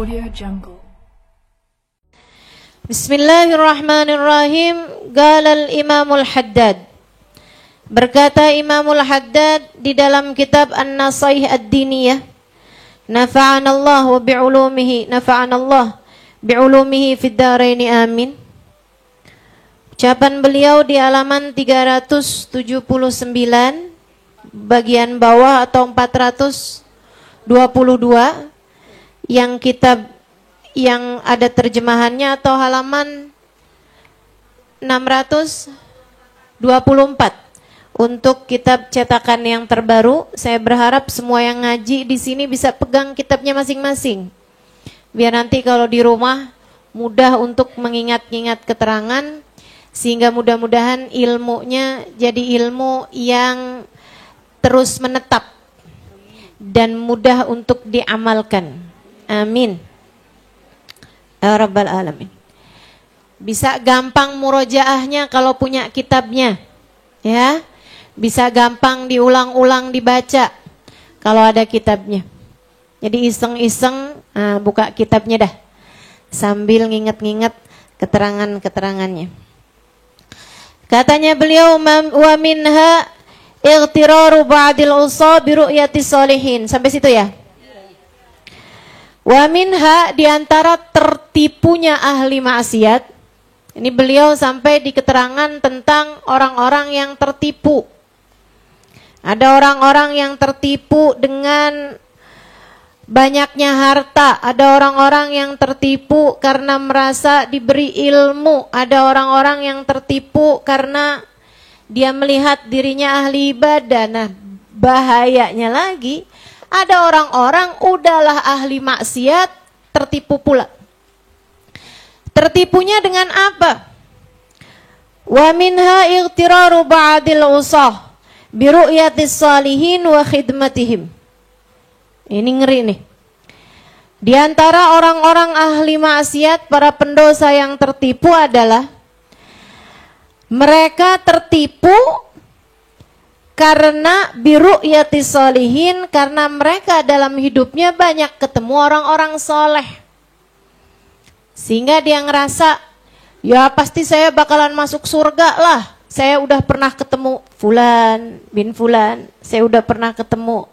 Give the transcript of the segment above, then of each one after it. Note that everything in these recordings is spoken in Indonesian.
Audio Jungle. Bismillahirrahmanirrahim. Qala al-Imamul Haddad. Berkata Imamul Haddad di dalam kitab An-Nasaih Ad-Diniyah, nafa'anallah wa bi'ulumihi, nafa'anallah bi'ulumihi fid dharaini amin. Ucapan beliau di halaman 379 bagian bawah atau 422 yang kitab yang ada terjemahannya atau halaman 624 untuk kitab cetakan yang terbaru. Saya berharap semua yang ngaji di sini bisa pegang kitabnya masing-masing, biar nanti kalau di rumah mudah untuk mengingat-ingat keterangan, sehingga mudah-mudahan ilmunya jadi ilmu yang terus menetap dan mudah untuk diamalkan. Amin ya Rabbal Alamin. Bisa gampang murojaahnya kalau punya kitabnya, ya. Bisa gampang diulang-ulang dibaca kalau ada kitabnya. Jadi iseng-iseng buka kitabnya dah, sambil nginget-nginget keterangan-keterangannya. Katanya beliau, wa minha igtiraru ba'dil usa bi ru'yati sholihin. Sampai situ ya. Wa minha, diantara tertipunya ahli maksiat. Ini beliau sampai di keterangan tentang orang-orang yang tertipu. Ada orang-orang yang tertipu dengan banyaknya harta. Ada orang-orang yang tertipu karena merasa diberi ilmu. Ada orang-orang yang tertipu karena dia melihat dirinya ahli ibadah. Nah, bahayanya lagi, ada orang-orang udahlah ahli maksiat tertipu pula. Tertipunya dengan apa? Wa minha igtiraru ba'dil usah bi ru'yatis salihin wa khidmatihim. Ini ngeri nih. Di antara orang-orang ahli maksiat, para pendosa yang tertipu adalah mereka tertipu karena biru'yatis sholihin, karena mereka dalam hidupnya banyak ketemu orang-orang soleh, sehingga dia ngerasa, ya pasti saya bakalan masuk surga lah. Saya udah pernah ketemu Fulan bin Fulan, saya udah pernah ketemu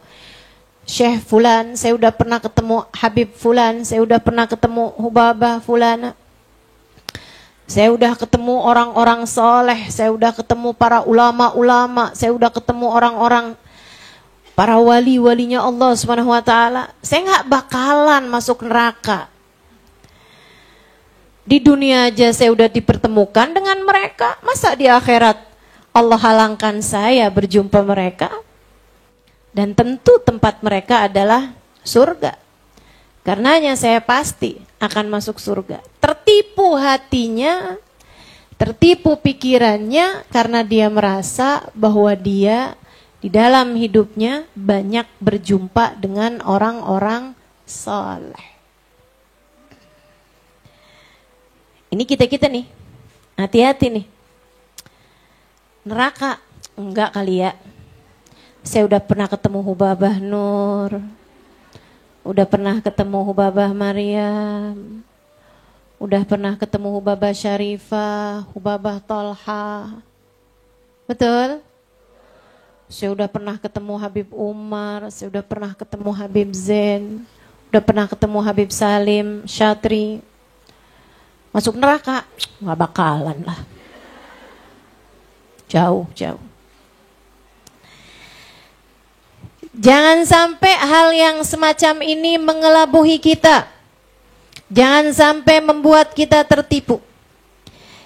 Syekh Fulan, saya udah pernah ketemu Habib Fulan, saya udah pernah ketemu Hubabah Fulana, saya udah ketemu orang-orang soleh, saya udah ketemu para ulama-ulama, saya udah ketemu orang-orang, para wali-walinya Allah Subhanahu wa ta'ala. Saya gak bakalan masuk neraka. Di dunia aja saya udah dipertemukan dengan mereka, masa di akhirat Allah halangkan saya berjumpa mereka? Dan tentu tempat mereka adalah surga. Karenanya saya pasti akan masuk surga. Tertipu hatinya, tertipu pikirannya, karena dia merasa bahwa dia di dalam hidupnya banyak berjumpa dengan orang-orang soleh. Ini kita-kita nih, hati-hati nih. Neraka, enggak kali ya. Saya udah pernah ketemu Hubabah Nur, udah pernah ketemu Hubabah Maryam, udah pernah ketemu Hubabah Syarifah, Hubabah Tolha. Betul? Saya udah pernah ketemu Habib Umar, saya udah pernah ketemu Habib Zain, udah pernah ketemu Habib Salim, Syatri. Masuk neraka? Nggak bakalan lah. Jauh. Jangan sampai hal yang semacam ini mengelabuhi kita. Jangan sampai membuat kita tertipu.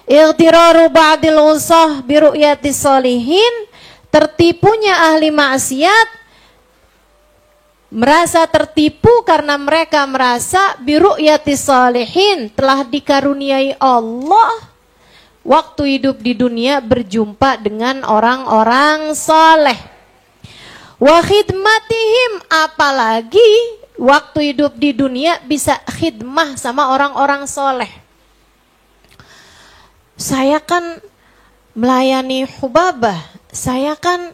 Igtiraru ba'dil usah bi ru'yatis sholihin, tertipunya ahli maksiat merasa tertipu karena mereka merasa bi ru'yatis sholihin, telah dikaruniai Allah waktu hidup di dunia berjumpa dengan orang-orang soleh. Wa khidmatihim, apalagi waktu hidup di dunia bisa khidmah sama orang-orang soleh. Saya kan melayani Hubabah, saya kan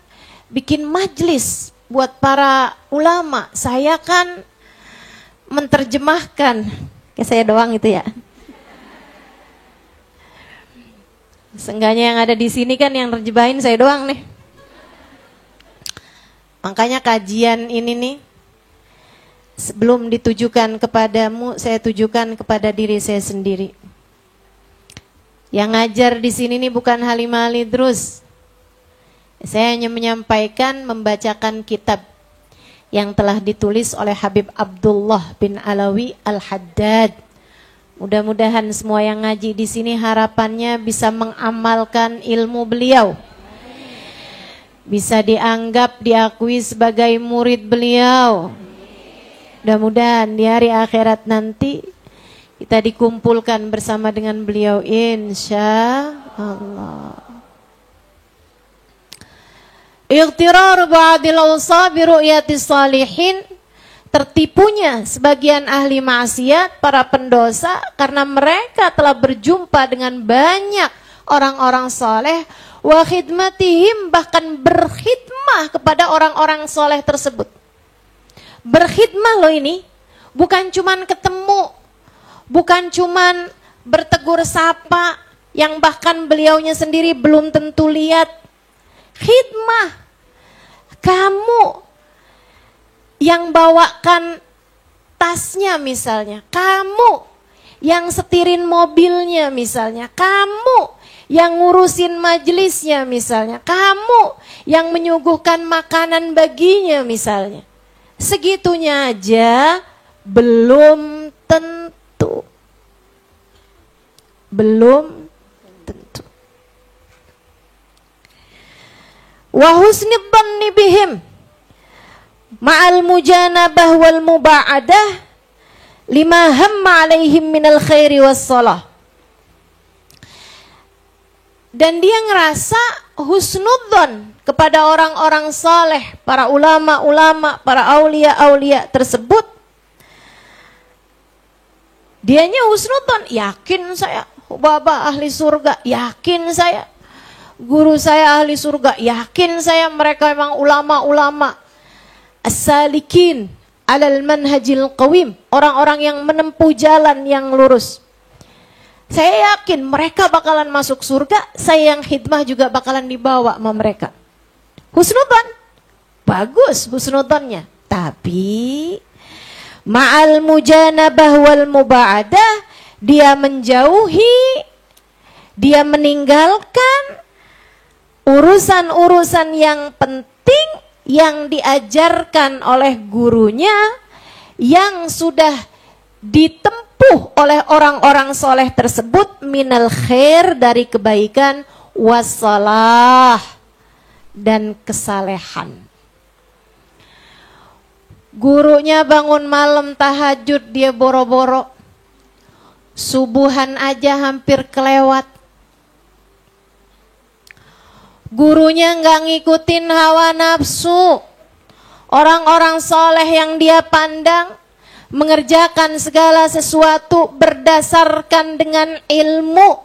bikin majlis buat para ulama, saya kan menterjemahkan. Kayak saya doang itu ya. Seenggaknya yang ada di sini kan yang terjemahin saya doang nih. Makanya kajian ini nih, sebelum ditujukan kepadamu, saya tujukan kepada diri saya sendiri. Yang ngajar di sini nih bukan Halimah Al-Idrus. Saya hanya menyampaikan, membacakan kitab yang telah ditulis oleh Habib Abdullah bin Alawi Al-Haddad. Mudah-mudahan semua yang ngaji di sini harapannya bisa mengamalkan ilmu beliau. Bisa dianggap, diakui sebagai murid beliau. Mudah-mudahan di hari akhirat nanti kita dikumpulkan bersama dengan beliau, insya Allah. Ightirar ba'dil awsab bi ru'yatis salihin, tertipunya sebagian ahli maksiat, para pendosa, karena mereka telah berjumpa dengan banyak orang-orang soleh, wa khidmatihim, bahkan berkhidmah kepada orang-orang soleh tersebut. Berkhidmah loh ini, bukan cuman ketemu, bukan cuman bertegur sapa, yang bahkan beliaunya sendiri belum tentu lihat. Khidmah, kamu yang bawakan tasnya misalnya, kamu yang setirin mobilnya misalnya, kamu yang ngurusin majelisnya misalnya, kamu yang menyuguhkan makanan baginya misalnya. Segitunya aja belum tentu. Belum tentu. Wa husni dhanni bihim ma'al mujanabah wal muba'adah lima hamma alaihim minal khairi wassalah. Dan dia ngerasa husnudzon kepada orang-orang saleh, para ulama-ulama, para aulia-aulia tersebut. Dianya husnudzon, yakin saya Baba ahli surga, yakin saya guru saya ahli surga, yakin saya mereka memang ulama-ulama as-salikin alal manhajil qawim, orang-orang yang menempuh jalan yang lurus. Saya yakin mereka bakalan masuk surga, saya yang khidmah juga bakalan dibawa sama mereka. Husnudzon, bagus husnudzonnya, tapi ma'al mujanabah wal muba'adah, dia menjauhi, dia meninggalkan urusan-urusan yang penting yang diajarkan oleh gurunya, yang sudah ditempuh oleh orang-orang soleh tersebut, minal khair, dari kebaikan, wassalah, dan kesalehan. Gurunya bangun malam tahajud, dia boro-boro, subuhan aja hampir kelewat. Gurunya nggak ngikutin hawa nafsu. Orang-orang soleh yang dia pandang mengerjakan segala sesuatu berdasarkan dengan ilmu,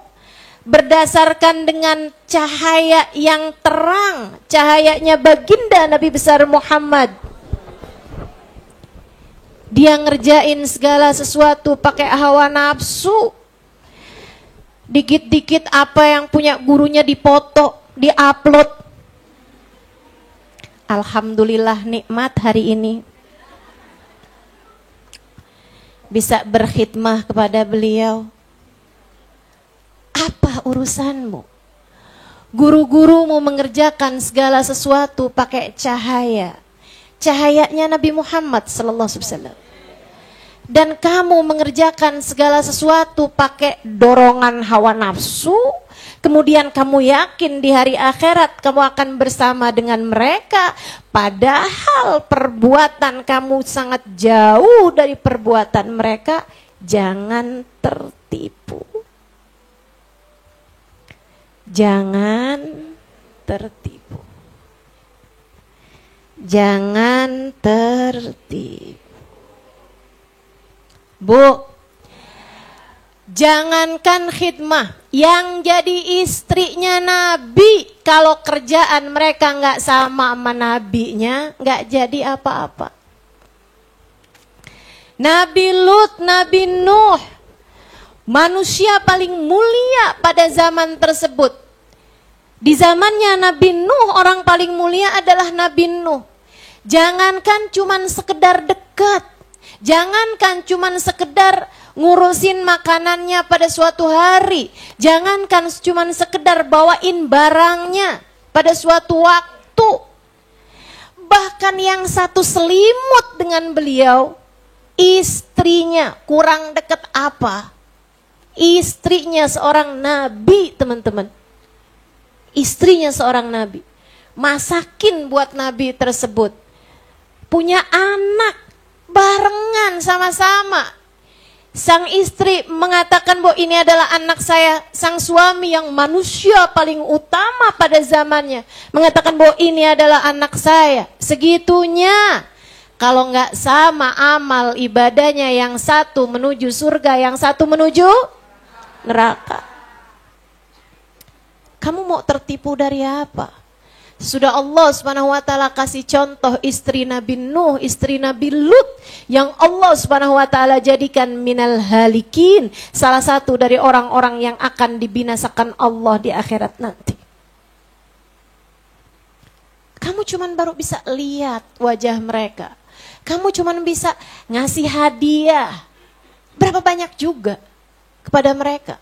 berdasarkan dengan cahaya yang terang, cahayanya baginda Nabi besar Muhammad. Dia ngerjain segala sesuatu pakai hawa nafsu. Dikit-dikit apa yang punya gurunya dipoto, di-upload. Alhamdulillah nikmat hari ini bisa berkhidmah kepada beliau. Apa urusanmu? Guru-gurumu mengerjakan segala sesuatu pakai cahaya, cahayanya Nabi Muhammad sallallahu alaihi wasallam. Dan kamu mengerjakan segala sesuatu pakai dorongan hawa nafsu, kemudian kamu yakin di hari akhirat kamu akan bersama dengan mereka, padahal perbuatan kamu sangat jauh dari perbuatan mereka. Jangan tertipu. Jangan tertipu. Jangan tertipu. Bu, jangankan khidmah, yang jadi istrinya Nabi, kalau kerjaan mereka nggak sama nabinya, nggak jadi apa-apa. Nabi Lut, Nabi Nuh, manusia paling mulia pada zaman tersebut. Di zamannya Nabi Nuh, orang paling mulia adalah Nabi Nuh. Jangankan cuman sekedar dekat, jangankan cuman sekedar ngurusin makanannya pada suatu hari, jangankan cuman sekedar bawain barangnya pada suatu waktu. Bahkan yang satu selimut dengan beliau, istrinya kurang dekat apa? Istrinya seorang nabi, teman-teman. Istrinya seorang nabi. Masakin buat nabi tersebut. Punya anak barengan sama-sama. Sang istri mengatakan bahwa ini adalah anak saya. Sang suami yang manusia paling utama pada zamannya mengatakan bahwa ini adalah anak saya. Segitunya. Kalau nggak sama amal ibadahnya, yang satu menuju surga, yang satu menuju neraka. Kamu mau tertipu dari apa? Sudah Allah Subhanahu wa taala kasih contoh istri Nabi Nuh, istri Nabi Lut yang Allah Subhanahu wa taala jadikan minal halikin, salah satu dari orang-orang yang akan dibinasakan Allah di akhirat nanti. Kamu cuman baru bisa lihat wajah mereka. Kamu cuman bisa ngasih hadiah. Berapa banyak juga kepada mereka.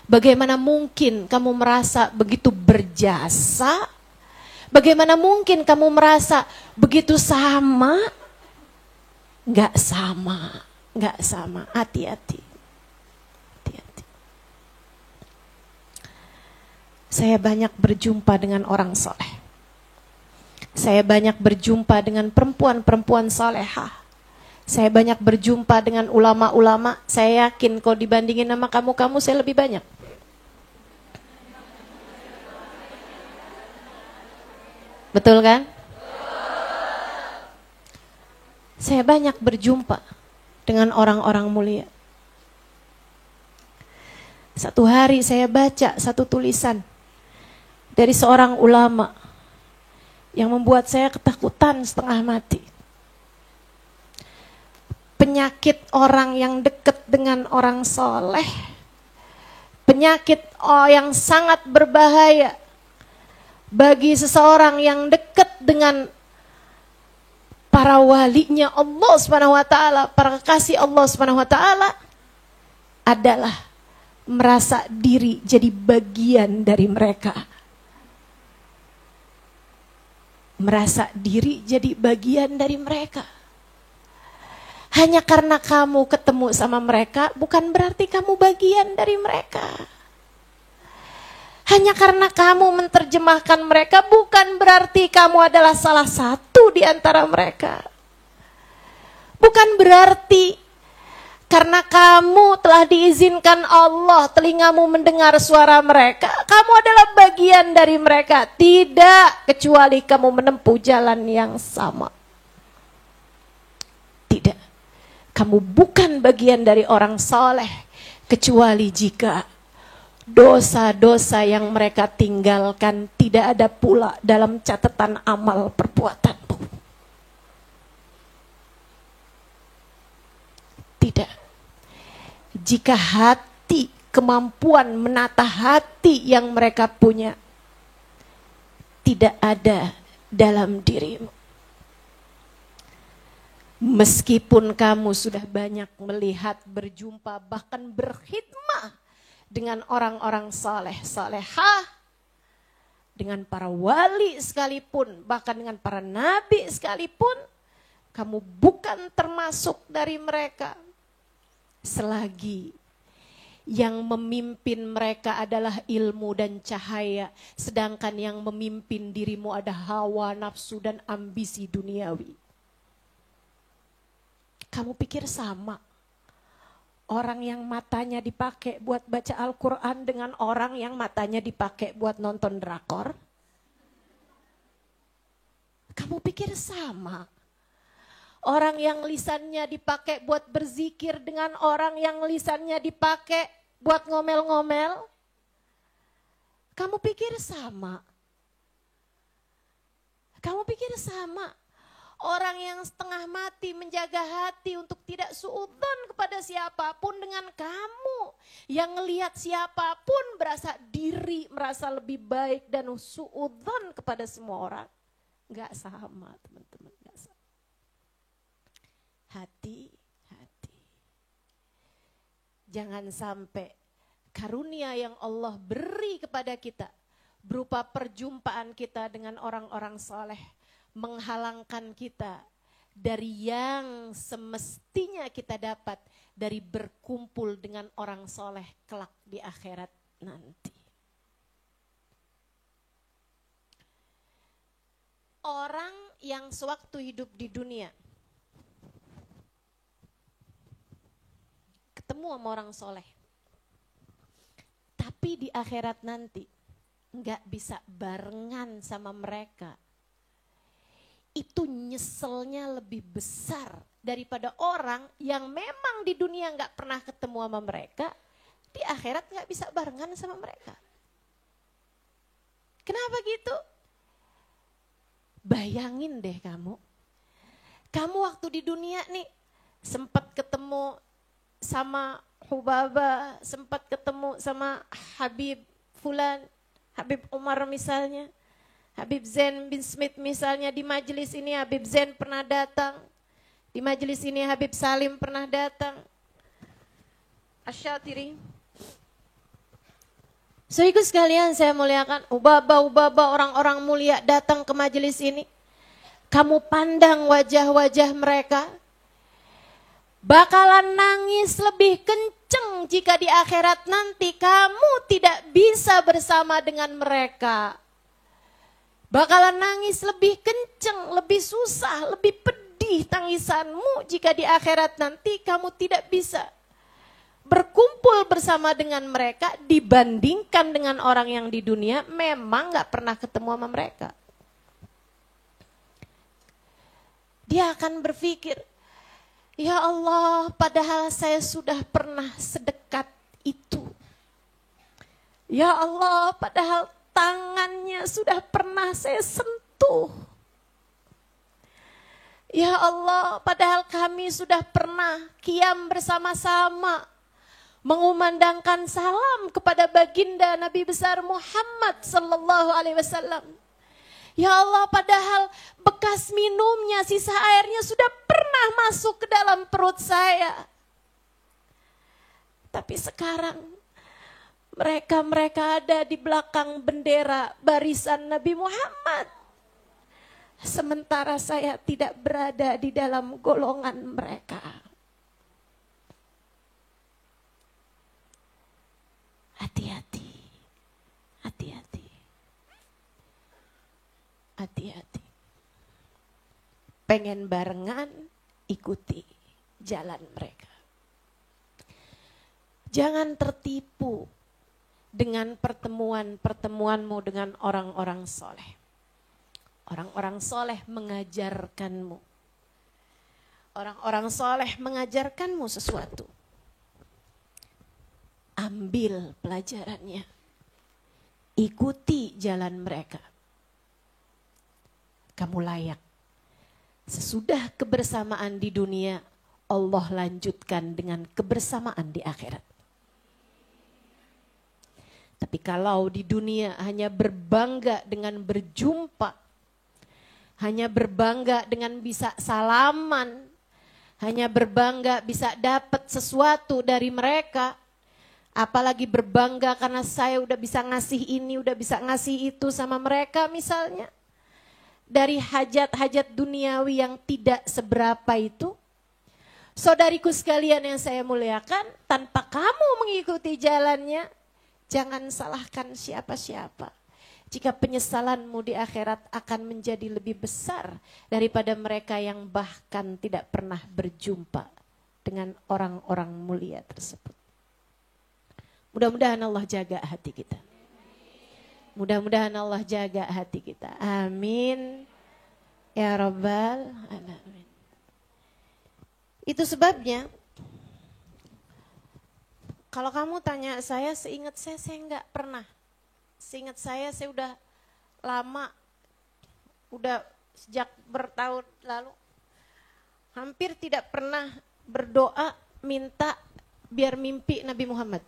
Bagaimana mungkin kamu merasa begitu berjasa? Bagaimana mungkin kamu merasa begitu sama? Gak sama, gak sama. Hati-hati. Hati-hati. Saya banyak berjumpa dengan orang soleh. Saya banyak berjumpa dengan perempuan-perempuan salehah. Saya banyak berjumpa dengan ulama-ulama. Saya yakin kalau dibandingin sama kamu saya lebih banyak. Betul kan? Saya banyak berjumpa dengan orang-orang mulia. Satu hari saya baca satu tulisan dari seorang ulama yang membuat saya ketakutan setengah mati. Penyakit orang yang dekat dengan orang soleh, penyakit yang sangat berbahaya bagi seseorang yang dekat dengan para walinya Allah Subhanahu wa taala, para kekasih Allah Subhanahu wa taala, adalah merasa diri jadi bagian dari mereka. Merasa diri jadi bagian dari mereka. Hanya karena kamu ketemu sama mereka, bukan berarti kamu bagian dari mereka. Hanya karena kamu menerjemahkan mereka, bukan berarti kamu adalah salah satu di antara mereka. Bukan berarti karena kamu telah diizinkan Allah, telingamu mendengar suara mereka, kamu adalah bagian dari mereka. Tidak, kecuali kamu menempuh jalan yang sama. Tidak, kamu bukan bagian dari orang soleh, kecuali jika dosa-dosa yang mereka tinggalkan tidak ada pula dalam catatan amal perbuatanmu. Tidak. Jika hati, kemampuan menata hati yang mereka punya tidak ada dalam dirimu. Meskipun kamu sudah banyak melihat, berjumpa, bahkan berkhidmah dengan orang-orang saleh, salehah, dengan para wali sekalipun, bahkan dengan para nabi sekalipun, kamu bukan termasuk dari mereka. Selagi yang memimpin mereka adalah ilmu dan cahaya, sedangkan yang memimpin dirimu ada hawa, nafsu, dan ambisi duniawi. Kamu pikir sama orang yang matanya dipakai buat baca Al-Quran dengan orang yang matanya dipakai buat nonton drakor? Kamu pikir sama orang yang lisannya dipakai buat berzikir dengan orang yang lisannya dipakai buat ngomel-ngomel? Kamu pikir sama? Kamu pikir sama? Orang yang setengah mati menjaga hati untuk tidak suudzon kepada siapapun dengan kamu. Yang ngelihat siapapun berasa diri, merasa lebih baik dan suudzon kepada semua orang. Enggak sama teman-teman, enggak sama. Hati-hati. Jangan sampai karunia yang Allah beri kepada kita berupa perjumpaan kita dengan orang-orang soleh menghalangkan kita dari yang semestinya kita dapat dari berkumpul dengan orang soleh kelak di akhirat nanti. Orang yang sewaktu hidup di dunia ketemu sama orang soleh, tapi di akhirat nanti nggak bisa barengan sama mereka, itu nyeselnya lebih besar daripada orang yang memang di dunia nggak pernah ketemu sama mereka, di akhirat nggak bisa barengan sama mereka. Kenapa gitu? Bayangin deh kamu waktu di dunia nih sempat ketemu sama Hubaba, sempat ketemu sama Habib Fulan, Habib Umar misalnya, Habib Zain bin Smith misalnya. Di majelis ini Habib Zain pernah datang, di majelis ini Habib Salim pernah datang, Asy-Syatiri. Saudaraku sekalian saya muliakan, Ubaba orang-orang mulia datang ke majelis ini. Kamu pandang wajah-wajah mereka, bakalan nangis lebih kenceng jika di akhirat nanti kamu tidak bisa bersama dengan mereka. Bakalan nangis lebih kenceng, lebih susah, lebih pedih tangisanmu jika di akhirat nanti kamu tidak bisa berkumpul bersama dengan mereka dibandingkan dengan orang yang di dunia memang gak pernah ketemu sama mereka. Dia akan berpikir, ya Allah, padahal saya sudah pernah sedekat itu. Ya Allah, padahal tangannya sudah pernah saya sentuh. Ya Allah, padahal kami sudah pernah qiyam bersama-sama, mengumandangkan salam kepada baginda Nabi besar Muhammad sallallahu alaihi wasallam. Ya Allah, padahal bekas minumnya, sisa airnya sudah pernah masuk ke dalam perut saya. Tapi sekarang mereka ada di belakang bendera barisan Nabi Muhammad. Sementara saya tidak berada di dalam golongan mereka. Hati-hati. Hati-hati. Hati-hati. Pengen barengan, ikuti jalan mereka. Jangan tertipu dengan pertemuanmu dengan orang-orang soleh. Orang-orang soleh mengajarkanmu. Orang-orang soleh mengajarkanmu sesuatu. Ambil pelajarannya. Ikuti jalan mereka. Kamu layak. Sesudah kebersamaan di dunia, Allah lanjutkan dengan kebersamaan di akhirat. Tapi kalau di dunia hanya berbangga dengan berjumpa, hanya berbangga dengan bisa salaman, hanya berbangga bisa dapat sesuatu dari mereka, apalagi berbangga karena saya udah bisa ngasih ini, udah bisa ngasih itu sama mereka misalnya, dari hajat-hajat duniawi yang tidak seberapa itu. Saudariku sekalian yang saya muliakan, tanpa kamu mengikuti jalannya, jangan salahkan siapa-siapa. Jika penyesalanmu di akhirat akan menjadi lebih besar daripada mereka yang bahkan tidak pernah berjumpa dengan orang-orang mulia tersebut. Mudah-mudahan Allah jaga hati kita. Mudah-mudahan Allah jaga hati kita. Amin. Ya Rabbal Alamin. Itu sebabnya, kalau kamu tanya saya, seingat saya enggak pernah. Seingat saya udah lama, udah sejak bertahun lalu hampir tidak pernah berdoa minta biar mimpi Nabi Muhammad.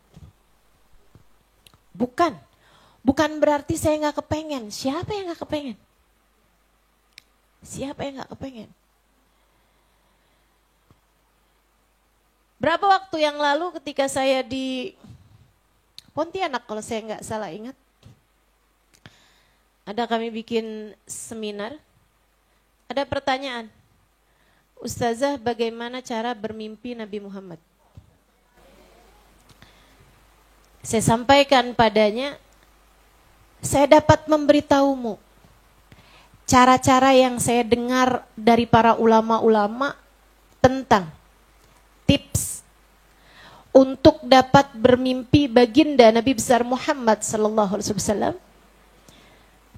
Bukan berarti saya nggak kepengen. Siapa yang nggak kepengen? Siapa yang nggak kepengen? Berapa waktu yang lalu ketika saya di Pontianak kalau saya nggak salah ingat, ada kami bikin seminar, ada pertanyaan, Ustazah bagaimana cara bermimpi Nabi Muhammad? Saya sampaikan padanya, saya dapat memberitahumu cara-cara yang saya dengar dari para ulama-ulama tentang tips untuk dapat bermimpi baginda Nabi besar Muhammad sallallahu alaihi wasallam.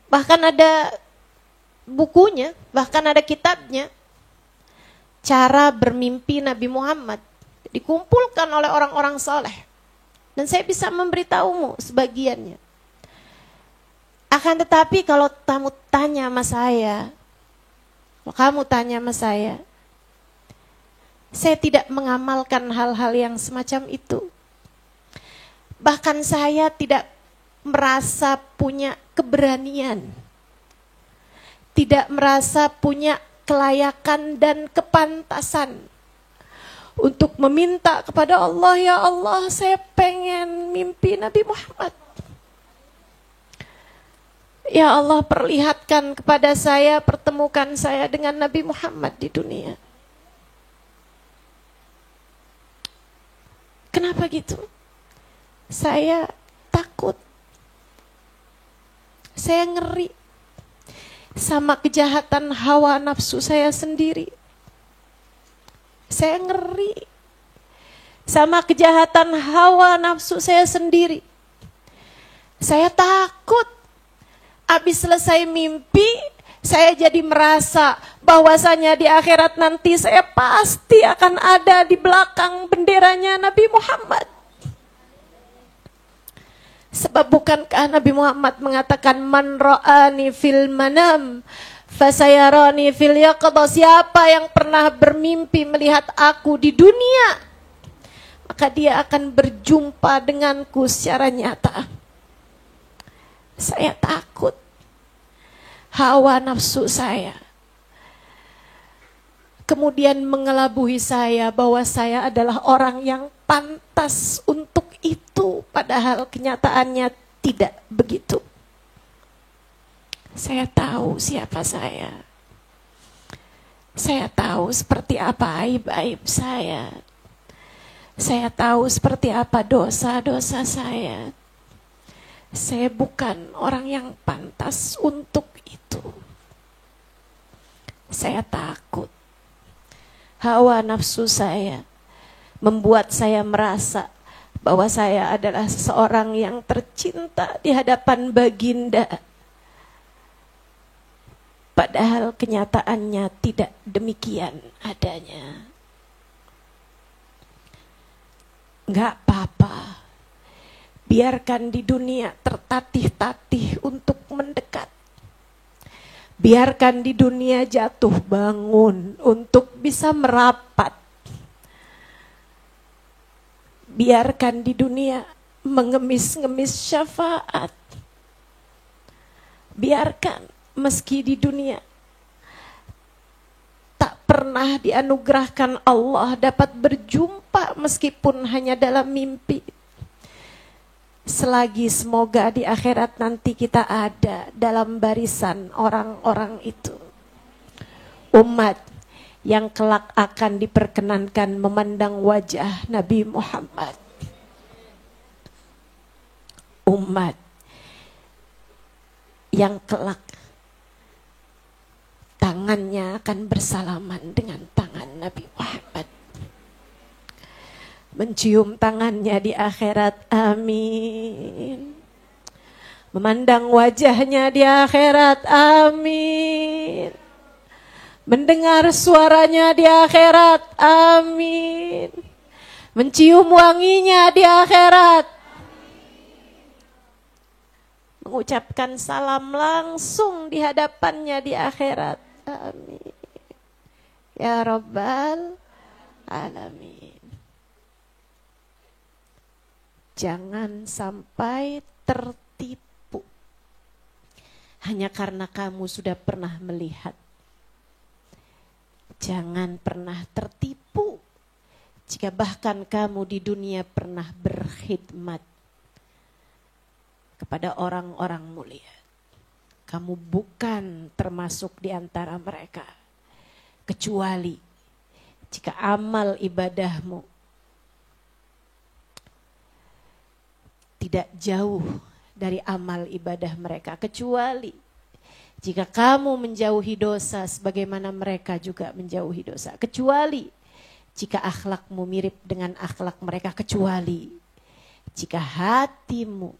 Bahkan ada bukunya, bahkan ada kitabnya, cara bermimpi Nabi Muhammad, dikumpulkan oleh orang-orang saleh. Dan saya bisa memberitahumu sebagiannya. Akan tetapi kalau kamu tanya sama saya tidak mengamalkan hal-hal yang semacam itu. Bahkan saya tidak merasa punya keberanian, tidak merasa punya kelayakan dan kepantasan untuk meminta kepada Allah, ya Allah saya pengen mimpi Nabi Muhammad. Ya Allah perlihatkan kepada saya, pertemukan saya dengan Nabi Muhammad di dunia. Kenapa gitu? Saya takut. Saya ngeri sama kejahatan hawa nafsu saya sendiri. Saya ngeri sama kejahatan hawa nafsu saya sendiri. Saya takut habis selesai mimpi, saya jadi merasa bahwasanya di akhirat nanti saya pasti akan ada di belakang benderanya Nabi Muhammad. Sebab bukankah Nabi Muhammad mengatakan man ra'ani fil manam fasayarani fil yaqadha, siapa yang pernah bermimpi melihat aku di dunia maka dia akan berjumpa denganku secara nyata. Saya takut hawa nafsu saya kemudian mengelabui saya bahwa saya adalah orang yang pantas untuk itu, padahal kenyataannya tidak begitu. Saya tahu siapa saya. Saya tahu seperti apa aib-aib saya. Saya tahu seperti apa dosa-dosa saya. Saya bukan orang yang pantas untuk itu. Saya takut. Hawa nafsu saya membuat saya merasa bahwa saya adalah seseorang yang tercinta di hadapan baginda. Padahal kenyataannya tidak demikian adanya. Enggak apa-apa. Biarkan di dunia tertatih-tatih untuk mendekat. Biarkan di dunia jatuh bangun untuk bisa merapat. Biarkan di dunia mengemis-ngemis syafaat. Biarkan meski di dunia tak pernah dianugerahkan Allah dapat berjumpa meskipun hanya dalam mimpi. Selagi semoga di akhirat nanti kita ada dalam barisan orang-orang itu. Umat yang kelak akan diperkenankan memandang wajah Nabi Muhammad. Umat yang kelak tangannya akan bersalaman dengan tangan Nabi Muhammad. Mencium tangannya di akhirat, amin. Memandang wajahnya di akhirat, amin. Mendengar suaranya di akhirat, amin. Mencium wanginya di akhirat, mengucapkan salam langsung di hadapannya di akhirat, Amin. Ya Rabbal Alamin. Jangan sampai tertipu hanya karena kamu sudah pernah melihat. Jangan pernah tertipu jika bahkan kamu di dunia pernah berkhidmat kepada orang-orang mulia. Kamu bukan termasuk di antara mereka, kecuali jika amal ibadahmu tidak jauh dari amal ibadah mereka, kecuali jika kamu menjauhi dosa sebagaimana mereka juga menjauhi dosa, kecuali jika akhlakmu mirip dengan akhlak mereka, kecuali jika hatimu,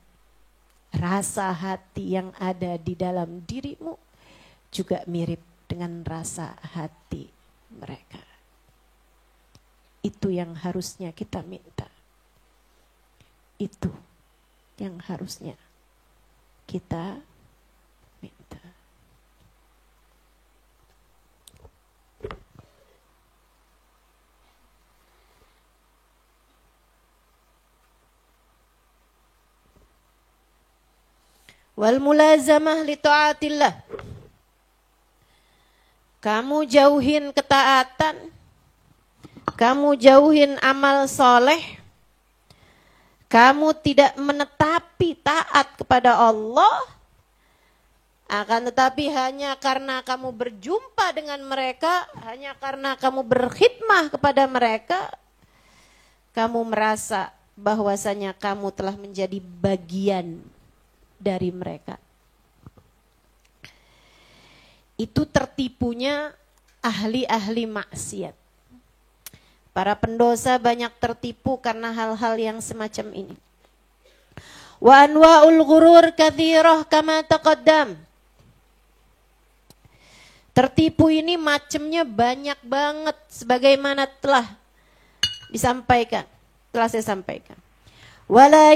rasa hati yang ada di dalam dirimu juga mirip dengan rasa hati mereka. Itu yang harusnya kita minta. Itu yang harusnya kita minta. Wal mulazamah li taatillah. Kamu jauhin ketaatan, kamu jauhin amal soleh, kamu tidak menetapi taat kepada Allah, akan tetapi hanya karena kamu berjumpa dengan mereka, hanya karena kamu berkhidmah kepada mereka, kamu merasa bahwasanya kamu telah menjadi bagian dari mereka. Itu tertipunya ahli-ahli maksiat. Para pendosa banyak tertipu karena hal-hal yang semacam ini. Wa anwa'ul ghurur katsirah kama taqaddam. Tertipu ini macamnya banyak banget sebagaimana telah disampaikan, telah saya sampaikan. Wala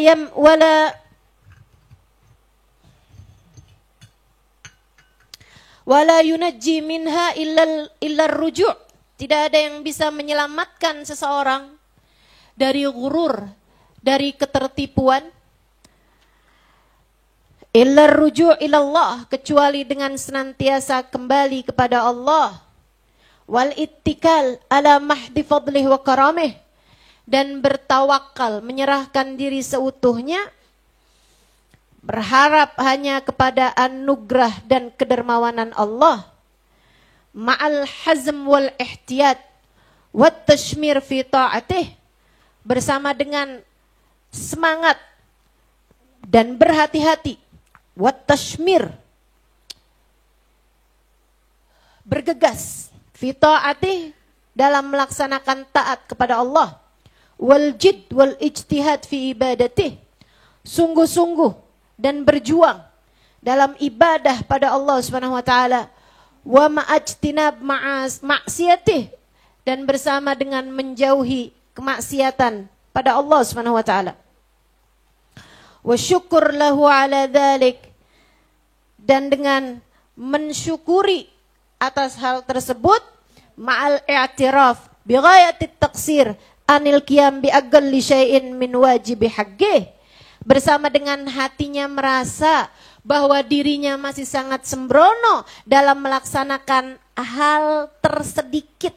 yunajji minha illa ruju'. Tidak ada yang bisa menyelamatkan seseorang dari ghurur, dari ketertipuan. Illa ruju' ilallah, kecuali dengan senantiasa kembali kepada Allah. Wal ittikal ala mahdi fadlih wa karamih, dan bertawakal, menyerahkan diri seutuhnya, berharap hanya kepada anugerah dan kedermawanan Allah. Ma'al hazm wal ihtiyat wat tashmir fi ta'atih, bersama dengan semangat dan berhati-hati, wat tashmir, bergegas, fi ta'atih, dalam melaksanakan taat kepada Allah, wal jid wal ijtihad fi ibadatih, sungguh-sungguh dan berjuang dalam ibadah pada Allah Subhanahu wa taala, wa ma'ajtinab maksiatih, dan bersama dengan menjauhi kemaksiatan pada Allah Subhanahu wa taala. Wa syukur lahu ala dzalik, dan dengan mensyukuri atas hal tersebut, ma'al i'tiraf bi ghayatit taqsir anil qiyam bi aqalli syai'in min wajibi haqqih, bersama dengan hatinya merasa bahwa dirinya masih sangat sembrono dalam melaksanakan hal tersedikit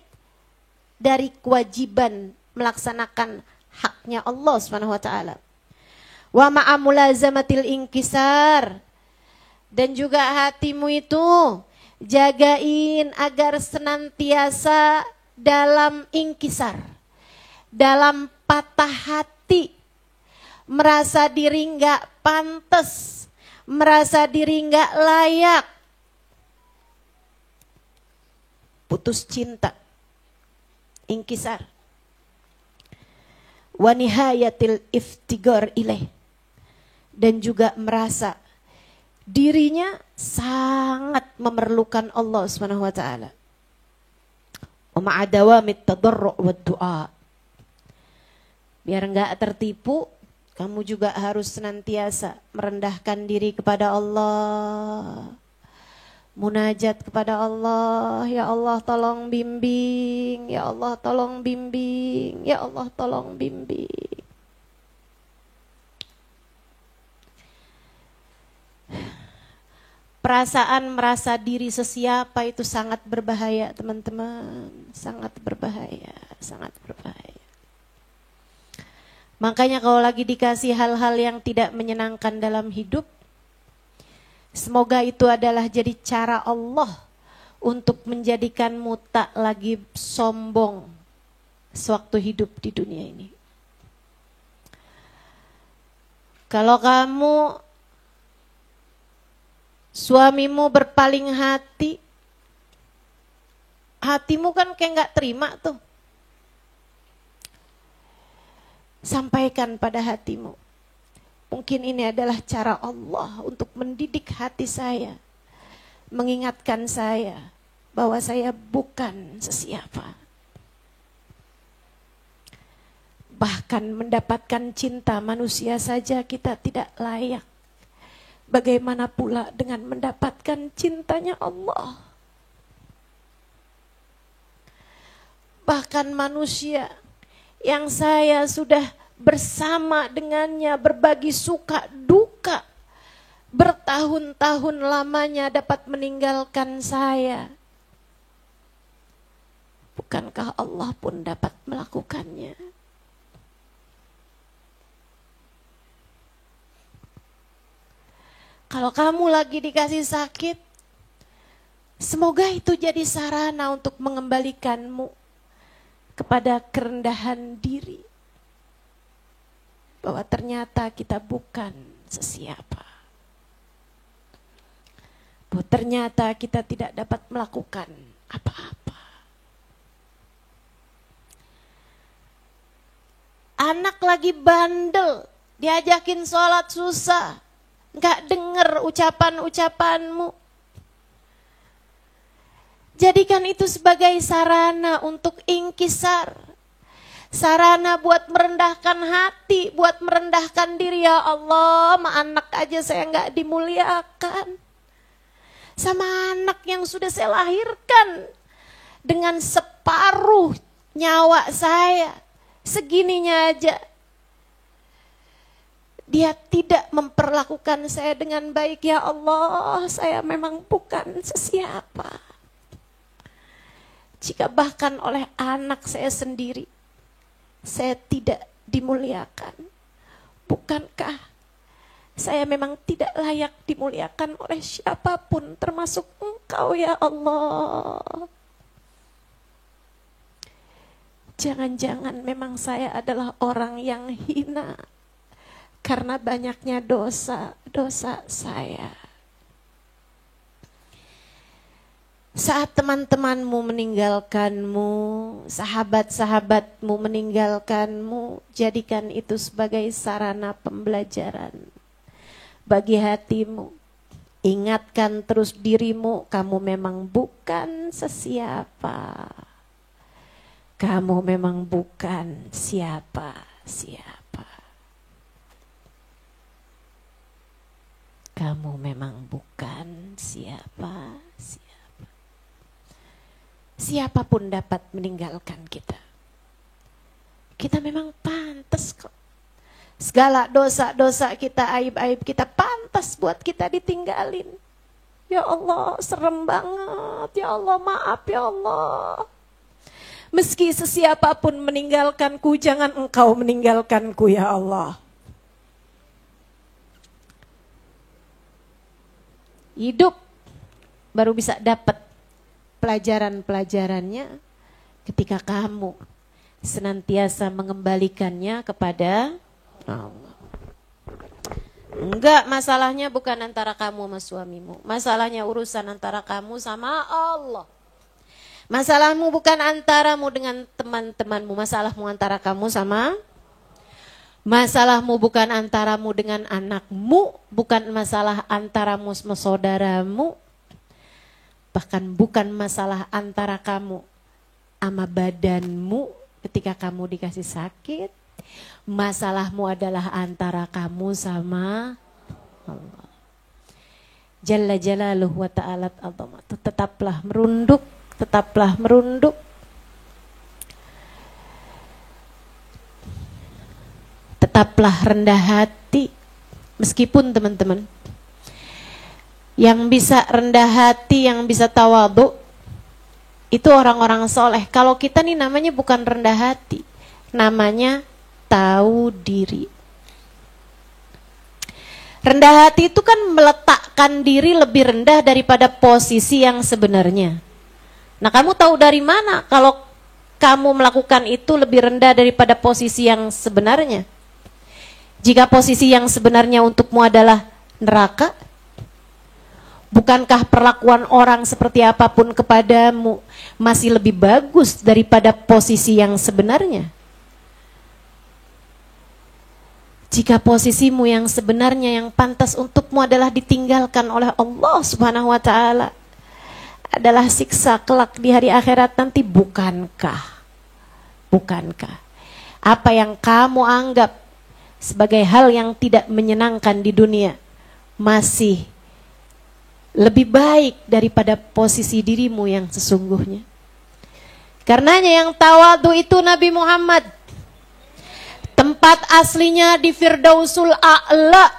dari kewajiban melaksanakan haknya Allah Subhanahu wa taala. Wa ma'a mulazamatil inkisar, dan juga hatimu itu jagain agar senantiasa dalam inkisar, dalam patah hati, merasa diri enggak pantas, merasa diri enggak layak, putus cinta, inkisar. Wa nihayatil iftigar ilaih, dan juga merasa dirinya sangat memerlukan Allah Subhanahu wa taala. Wa ma'adawamit tadarru' wad du'a, biar enggak tertipu, kamu juga harus senantiasa merendahkan diri kepada Allah, Munajat kepada Allah, ya Allah tolong bimbing, ya Allah tolong bimbing, ya Allah tolong bimbing. Perasaan merasa diri sesiapa itu sangat berbahaya, teman-teman. Sangat berbahaya, sangat berbahaya. Makanya kalau lagi dikasih hal-hal yang tidak menyenangkan dalam hidup, semoga itu adalah jadi cara Allah untuk menjadikanmu tak lagi sombong sewaktu hidup di dunia ini. Kalau kamu suamimu berpaling hati, hatimu kan kayak gak terima tuh. Sampaikan pada hatimu, mungkin ini adalah cara Allah untuk mendidik hati saya, mengingatkan saya bahwa saya bukan sesiapa. Bahkan mendapatkan cinta manusia saja kita tidak layak. Bagaimana pula dengan mendapatkan cintanya Allah? Bahkan manusia yang saya sudah bersama dengannya berbagi suka duka bertahun-tahun lamanya dapat meninggalkan saya. Bukankah Allah pun dapat melakukannya? Kalau kamu lagi dikasih sakit, semoga itu jadi sarana untuk mengembalikanmu kepada kerendahan diri. Bahwa ternyata kita bukan sesiapa. Bahwa ternyata kita tidak dapat melakukan apa-apa. Anak lagi bandel, diajakin sholat susah. Gak denger ucapan-ucapanmu. Jadikan itu sebagai sarana untuk ingkisar. Sarana buat merendahkan hati, buat merendahkan diri. Ya Allah, sama anak aja saya gak dimuliakan. Sama anak yang sudah saya lahirkan dengan separuh nyawa saya. Segininya aja. Dia tidak memperlakukan saya dengan baik. Ya Allah, saya memang bukan sesiapa. Jika bahkan oleh anak saya sendiri, saya tidak dimuliakan. Bukankah saya memang tidak layak dimuliakan oleh siapapun, termasuk Engkau ya Allah. Jangan-jangan memang saya adalah orang yang hina karena banyaknya dosa-dosa saya. Saat teman-temanmu meninggalkanmu, sahabat-sahabatmu meninggalkanmu, jadikan itu sebagai sarana pembelajaran bagi hatimu. Ingatkan terus dirimu, kamu memang bukan sesiapa. Kamu memang bukan siapa-siapa. Kamu memang bukan siapa-siapa. Siapapun dapat meninggalkan kita. Kita memang pantas kok. Segala dosa-dosa kita, aib-aib kita pantas buat kita ditinggalin. Ya Allah, serem banget. Ya Allah, maaf ya Allah. Meski sesiapapun meninggalkanku, jangan Engkau meninggalkanku ya Allah. Hidup baru bisa dapat pelajaran-pelajarannya ketika kamu senantiasa mengembalikannya kepada Allah. Enggak, masalahnya bukan antara kamu sama suamimu. Masalahnya urusan antara kamu sama Allah. Masalahmu bukan antaramu dengan teman-temanmu. Masalahmu antara kamu sama masalahmu bukan antaramu dengan anakmu, bukan masalah antaramu sama saudaramu, bahkan bukan masalah antara kamu sama badanmu ketika kamu dikasih sakit. Masalahmu adalah antara kamu sama Allah. Jalla jalaluhu wa ta'alat azamatu. Tetaplah merunduk, tetaplah merunduk. Tetaplah rendah hati. Meskipun teman-teman, yang bisa rendah hati, yang bisa tawadhu, itu orang-orang soleh. Kalau kita nih namanya bukan rendah hati, namanya tahu diri. Rendah hati itu kan meletakkan diri lebih rendah daripada posisi yang sebenarnya. Nah, kamu tahu dari mana kalau kamu melakukan itu lebih rendah daripada posisi yang sebenarnya? Jika posisi yang sebenarnya untukmu adalah neraka, bukankah perlakuan orang seperti apapun kepadamu masih lebih bagus daripada posisi yang sebenarnya? Jika posisimu yang sebenarnya yang pantas untukmu adalah ditinggalkan oleh Allah Subhanahu wa ta'ala, adalah siksa kelak di hari akhirat nanti, bukankah apa yang kamu anggap sebagai hal yang tidak menyenangkan di dunia masih lebih baik daripada posisi dirimu yang sesungguhnya? Karenanya yang tawadhu itu Nabi Muhammad, tempat aslinya di Firdausul A'la.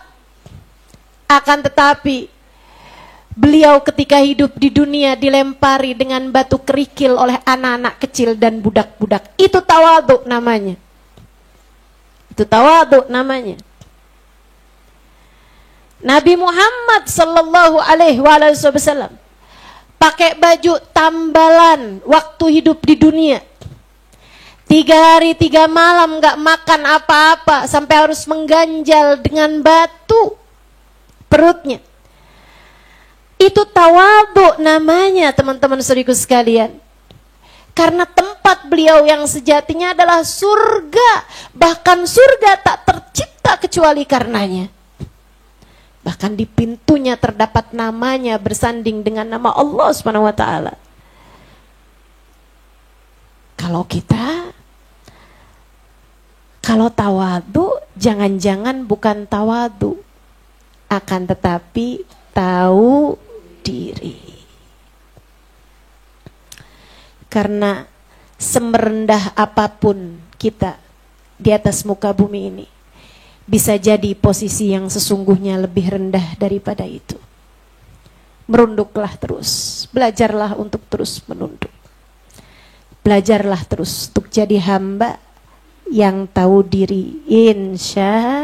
Akan tetapi beliau ketika hidup di dunia dilempari dengan batu kerikil oleh anak-anak kecil dan budak-budak. Itu tawadhu namanya. Itu tawadhu namanya. Nabi Muhammad sallallahu alaihi wasallam pakai baju tambalan waktu hidup di dunia. 3 hari 3 malam gak makan apa-apa sampai harus mengganjal dengan batu perutnya. Itu tawadhu namanya, teman-teman saudaraku sekalian. Karena tempat beliau yang sejatinya adalah surga. Bahkan surga tak tercipta kecuali karenanya. Bahkan di pintunya terdapat namanya bersanding dengan nama Allah Subhanahu wa ta'ala. Kalau tawadhu, jangan-jangan bukan tawadhu, akan tetapi tahu diri. Karena semerendah apapun kita di atas muka bumi ini, bisa jadi posisi yang sesungguhnya lebih rendah daripada itu. Merunduklah terus, belajarlah untuk terus menunduk. Belajarlah terus untuk jadi hamba yang tahu diri, insya